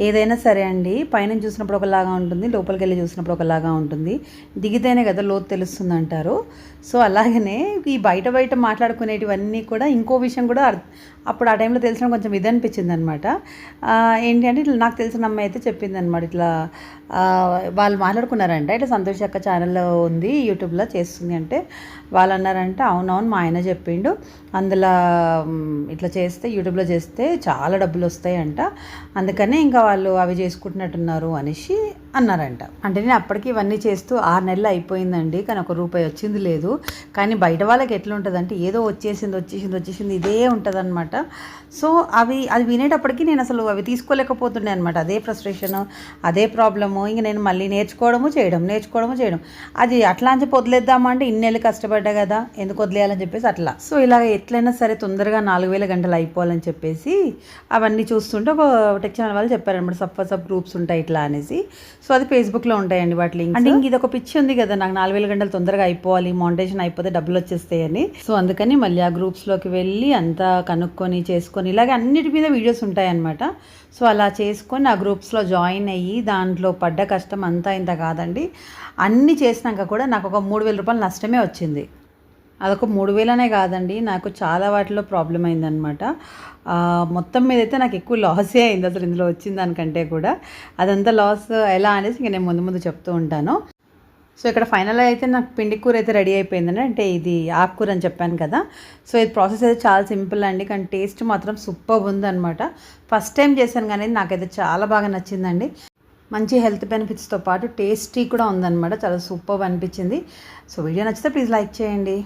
ఏదైనా సరే అండి, పైనుంచి చూసినప్పుడు ఒకలాగా ఉంటుంది, లోపలికెళ్ళి చూసినప్పుడు ఒకలాగా ఉంటుంది. దిగితేనే కదా లోతు తెలుస్తుందంటారు. సో, అలాగనే ఈ బయట బయట మాట్లాడుకునేటివన్నీ కూడా ఇంకో విషయం కూడా అప్పుడు ఆ టైంలో తెలిసిన కొంచెం ఇదనిపించిందనమాట. ఏంటి అంటే ఇట్లా నాకు తెలిసిన అమ్మాయి అయితే చెప్పిందనమాట. ఇట్లా వాళ్ళు మాట్లాడుకున్నారంట. ఇట్లా సంతోష్ అక్క ఛానల్లో ఉంది, యూట్యూబ్లో చేస్తుంది అంటే, వాళ్ళు అన్నారంట, అవునవును మా ఆయన చెప్పిండు, అందులో ఇట్లా చేస్తే యూట్యూబ్లో చేస్తే చాలా డబ్బులు వస్తాయంట, అందుకనే ఇంకా వాళ్ళు అవి చేసుకుంటున్నట్టున్నారు అనేసి అన్నారంట. అంటే నేను అప్పటికి ఇవన్నీ చేస్తూ 6 నెలలు అయిపోయిందండి, కానీ ఒక రూపాయి వచ్చింది లేదు. కానీ బయట వాళ్ళకి ఎట్లా ఉంటుందంటే ఏదో వచ్చేసింది ఇదే ఉంటుందన్నమాట. సో అది వినేటప్పటికి నేను అసలు అవి తీసుకోలేకపోతుండే అనమాట. అదే ఫ్రస్ట్రేషన్, అదే ప్రాబ్లము. ఇంక నేను మళ్ళీ నేర్చుకోవడము చేయడం అది అట్లా అని చెప్పి వదిలేద్దామా అంటే ఇన్నేళ్ళు కష్టపడ్డా కదా, ఎందుకు వదిలేయాలని చెప్పేసి అట్లా. సో ఇలాగ ఎట్లయినా సరే తొందరగా 4000 గంటలు అయిపోవాలని చెప్పేసి అవన్నీ చూస్తుంటే ఒక టెక్ ఛానల్ వాళ్ళు చెప్పారనమాట, సబ్ గ్రూప్స్ ఉంటాయి ఇట్లా అనేసి. సో అది ఫేస్బుక్లో ఉంటాయండి వాటి లింక్స్. అంటే ఇంక ఇది ఒక పిచ్చి ఉంది కదా, నాకు 4000 గంటలు తొందరగా అయిపోవాలి, మానిటైజేషన్ అయిపోతే డబ్బులు వచ్చేస్తాయని. సో అందుకని మళ్ళీ ఆ గ్రూప్స్లోకి వెళ్ళి అంతా కనుక్కొని చేసుకొని ఇలాగే అన్నిటి మీద వీడియోస్ ఉంటాయన్నమాట. సో అలా చేసుకొని ఆ గ్రూప్స్లో జాయిన్ అయ్యి దాంట్లో పడ్డ కష్టం అంతా ఇంత కాదండి. అన్నీ చేసినాక కూడా నాకు ఒక 3000 రూపాయలు నష్టమే వచ్చింది. అదొక 3000 కాదండి, నాకు చాలా వాటిలో ప్రాబ్లం అయిందనమాట. మొత్తం మీద అయితే నాకు ఎక్కువ లాసే అయింది అసలు ఇందులో వచ్చిన దానికంటే కూడా. అదంతా లాస్ ఎలా అనేసి ఇంక నేను ముందు చెప్తూ ఉంటాను. సో ఇక్కడ ఫైనల్ అయితే నాకు పిండి కూర అయితే రెడీ అయిపోయిందండి. అంటే ఇది ఆకుకూర అని చెప్పాను కదా. సో ఇది ప్రాసెస్ అయితే చాలా సింపుల్ అండి, కానీ టేస్ట్ మాత్రం సూపర్ ఉందన్నమాట. ఫస్ట్ టైం చేశాను కానీ నాకైతే చాలా బాగా నచ్చిందండి. మంచి హెల్త్ బెనిఫిట్స్తో పాటు టేస్టీ కూడా ఉందన్నమాట. చాలా సూపర్ అనిపించింది. సో వీడియో నచ్చితే ప్లీజ్ లైక్ చేయండి.